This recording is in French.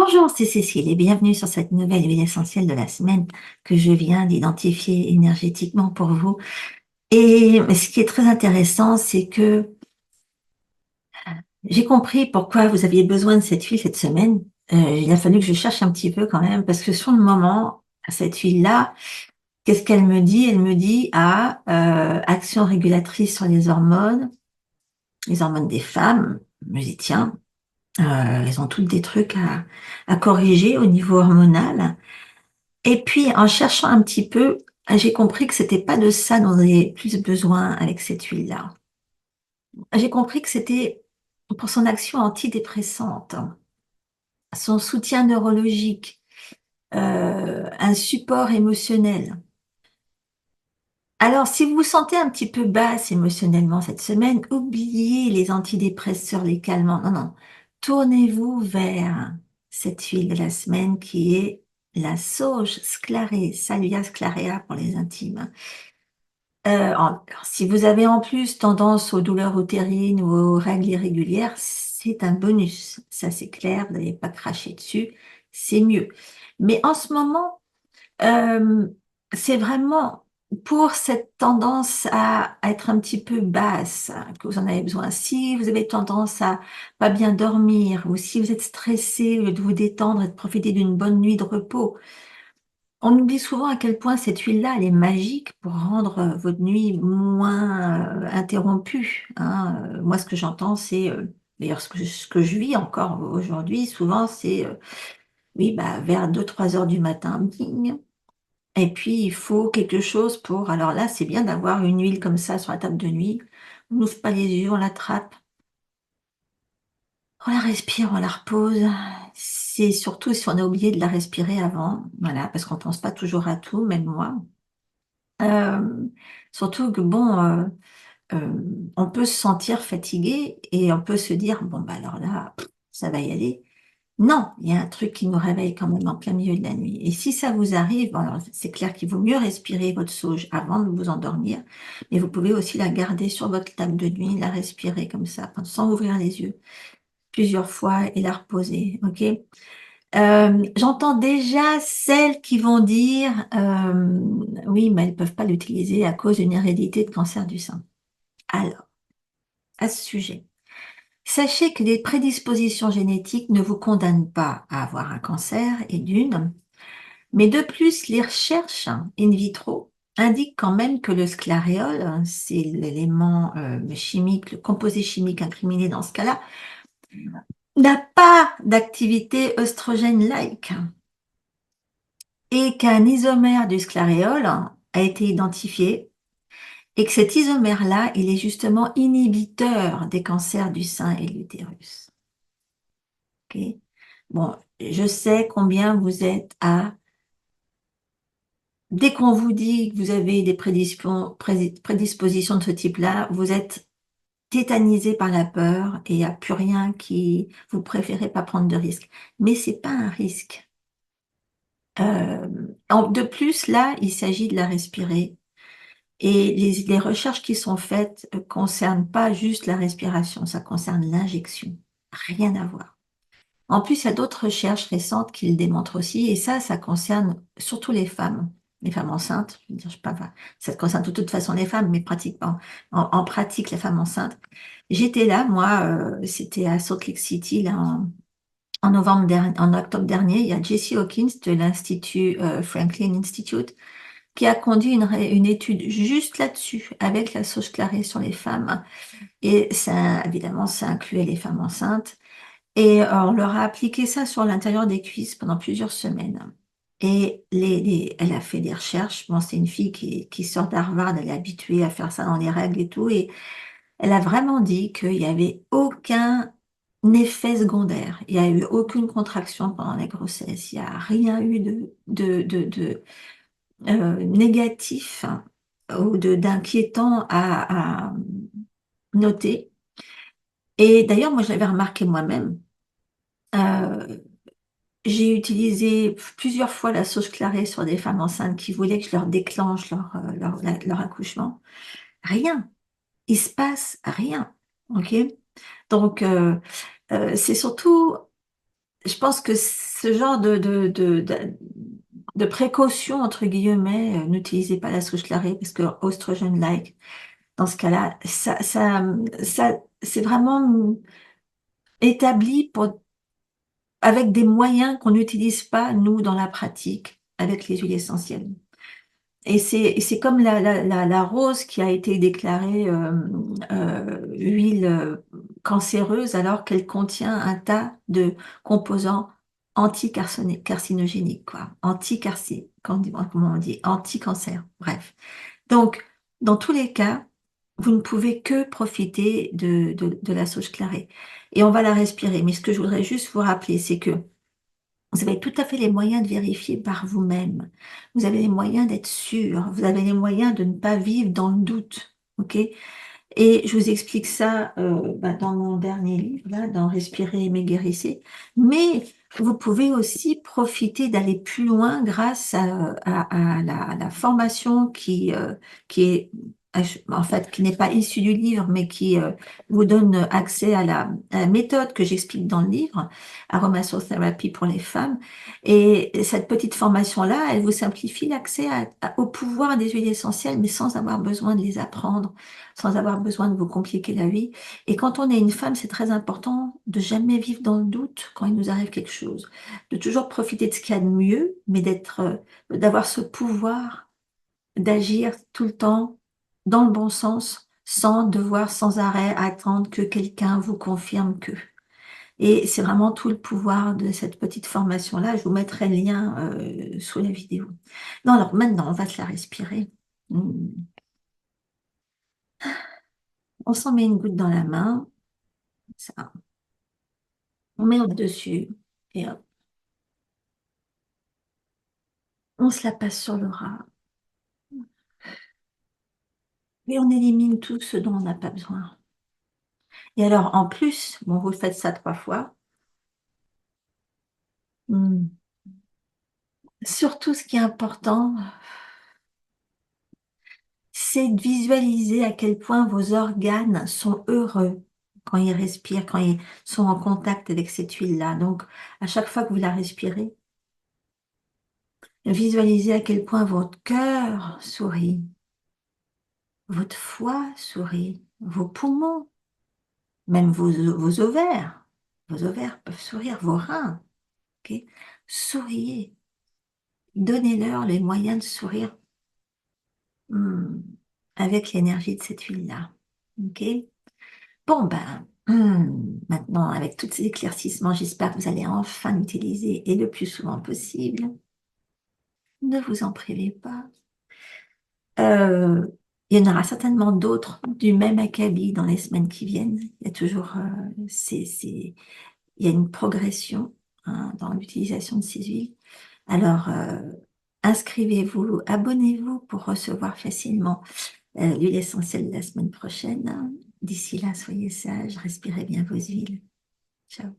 Bonjour, c'est Cécile et bienvenue sur cette nouvelle huile essentielle de la semaine que je viens d'identifier énergétiquement pour vous. Et ce qui est très intéressant, c'est que j'ai compris pourquoi vous aviez besoin de cette huile cette semaine. Il a fallu que je cherche un petit peu quand même, parce que sur le moment, cette huile-là, qu'est-ce qu'elle me dit? Elle me dit, action régulatrice sur les hormones des femmes. Je me dis, tiens, elles ont toutes des trucs à corriger au niveau hormonal. Et puis, en cherchant un petit peu, j'ai compris que c'était pas de ça dont on avait plus besoin avec cette huile-là. J'ai compris que c'était pour son action antidépressante, son soutien neurologique, un support émotionnel. Alors, si vous vous sentez un petit peu basse émotionnellement cette semaine, oubliez les antidépresseurs, les calmants. Non, non. Tournez-vous vers cette huile de la semaine qui est la sauge sclarée, Salvia sclarea pour les intimes. Si vous avez en plus tendance aux douleurs utérines ou aux règles irrégulières, c'est un bonus. Ça, c'est clair, vous n'allez pas cracher dessus, c'est mieux. Mais en ce moment, c'est vraiment pour cette tendance à être un petit peu basse que vous en avez besoin. Si vous avez tendance à pas bien dormir ou si vous êtes stressé, au lieu de vous détendre et de profiter d'une bonne nuit de repos, on oublie souvent à quel point cette huile-là, elle est magique pour rendre votre nuit moins interrompue, hein. Moi, ce que j'entends, c'est, d'ailleurs ce que je vis encore aujourd'hui, souvent, c'est, oui, bah, vers 2-3 heures du matin, bing, et puis il faut quelque chose pour alors là, c'est bien d'avoir une huile comme ça sur la table de nuit. On n'ouvre pas les yeux, on l'attrape, on la respire, on la repose. C'est surtout si on a oublié de la respirer avant, voilà, parce qu'on pense pas toujours à tout, même moi. Hem, Surtout que bon, on peut se sentir fatigué et on peut se dire: «Bon, bah, alors là, ça va y aller». Non, il y a un truc qui nous réveille quand même en plein milieu de la nuit et si ça vous arrive, bon alors c'est clair qu'il vaut mieux respirer votre sauge avant de vous endormir, mais vous pouvez aussi la garder sur votre table de nuit, la respirer comme ça, sans ouvrir les yeux, plusieurs fois et la reposer, OK? J'entends déjà celles qui vont dire, «Oui, mais elles peuvent pas l'utiliser à cause d'une hérédité de cancer du sein». Alors, à ce sujet, sachez que les prédispositions génétiques ne vous condamnent pas à avoir un cancer et d'une, mais de plus, les recherches in vitro indiquent quand même que le sclaréol, c'est l'élément, chimique, le composé chimique incriminé dans ce cas-là, n'a pas d'activité œstrogène-like. Et qu'un isomère du sclaréol a été identifié et que cet isomère-là, il est justement inhibiteur des cancers du sein et de l'utérus. Ok. Bon, je sais combien vous êtes à... Dès qu'on vous dit que vous avez des prédispositions de ce type-là, vous êtes tétanisé par la peur et il n'y a plus rien qui... Vous préférez pas prendre de risque. Mais c'est pas un risque. De plus, là, il s'agit de la respirer. Et les recherches qui sont faites concernent pas juste la respiration, ça concerne l'injection. Rien à voir. En plus, il y a d'autres recherches récentes qui le démontrent aussi, et ça concerne surtout les femmes enceintes. Je veux dire, je sais pas, enfin, ça concerne de toute façon les femmes, mais pratiquement, en pratique, les femmes enceintes. J'étais là, moi, c'était à Salt Lake City, là, en octobre dernier. Il y a Jessie Hawkins de l'Institut Franklin Institute qui a conduit une étude juste là-dessus, avec la sauge clarée sur les femmes. Et ça, évidemment, ça incluait les femmes enceintes. Et on leur a appliqué ça sur l'intérieur des cuisses pendant plusieurs semaines. Et elle a fait des recherches. Bon, c'est une fille qui sort d'Harvard, elle est habituée à faire ça dans les règles et tout. Et elle a vraiment dit qu'il n'y avait aucun effet secondaire. Il n'y a eu aucune contraction pendant la grossesse. Il n'y a rien eu de négatif ou d'inquiétant à noter. Et d'ailleurs, moi, je l'avais remarqué moi-même. Euh, j'ai utilisé plusieurs fois la sauge clarée sur des femmes enceintes qui voulaient que je leur déclenche leur accouchement. Rien. Il se passe rien. OK? Donc, c'est surtout, je pense que ce genre de précaution, entre guillemets, n'utilisez pas la sauge clarée parce que oestrogène-like, dans ce cas-là, c'est vraiment établi avec des moyens qu'on n'utilise pas, nous, dans la pratique, avec les huiles essentielles. Et c'est comme la rose qui a été déclarée huile cancéreuse alors qu'elle contient un tas de composants anticarcinogéniques, quoi. Comment on dit? Anti-cancer, bref. Donc, dans tous les cas, vous ne pouvez que profiter de la sauge clarée. Et on va la respirer. Mais ce que je voudrais juste vous rappeler, c'est que vous avez tout à fait les moyens de vérifier par vous-même. Vous avez les moyens d'être sûr. Vous avez les moyens de ne pas vivre dans le doute. OK? Et je vous explique ça dans mon dernier livre, là, dans Respirer, aimer, guérissez. Mais vous pouvez aussi profiter d'aller plus loin grâce à la formation qui est, en fait, qui n'est pas issue du livre, mais qui vous donne accès à la méthode que j'explique dans le livre, Aromasource Therapy pour les femmes. Et cette petite formation-là, elle vous simplifie l'accès au pouvoir des huiles essentielles, mais sans avoir besoin de les apprendre, sans avoir besoin de vous compliquer la vie. Et quand on est une femme, c'est très important de jamais vivre dans le doute quand il nous arrive quelque chose, de toujours profiter de ce qu'il y a de mieux, mais d'avoir ce pouvoir d'agir tout le temps dans le bon sens, sans devoir sans arrêt attendre que quelqu'un vous confirme que. Et c'est vraiment tout le pouvoir de cette petite formation-là. Je vous mettrai le lien sous la vidéo. Non, alors maintenant, on va se la respirer. Hmm. On s'en met une goutte dans la main. Ça. On met au-dessus et hop, on se la passe sur le ras. Et on élimine tout ce dont on n'a pas besoin. Et alors, en plus, bon, vous faites ça 3 fois. Hmm. Surtout, ce qui est important, c'est de visualiser à quel point vos organes sont heureux quand ils respirent, quand ils sont en contact avec cette huile-là. Donc, à chaque fois que vous la respirez, visualisez à quel point votre cœur sourit, votre foie sourit, vos poumons, même vos ovaires. Vos ovaires peuvent sourire, vos reins. Ok. Souriez. Donnez-leur les moyens de sourire hmm, avec l'énergie de cette huile-là. Ok. Bon, ben, maintenant, avec tous ces éclaircissements, j'espère que vous allez enfin l'utiliser et le plus souvent possible. Ne vous en privez pas. Euh, il y en aura certainement d'autres du même acabit dans les semaines qui viennent. Il y a toujours, il y a une progression hein, dans l'utilisation de ces huiles. Alors, inscrivez-vous, abonnez-vous pour recevoir facilement l'huile essentielle de la semaine prochaine. D'ici là, soyez sages, respirez bien vos huiles. Ciao.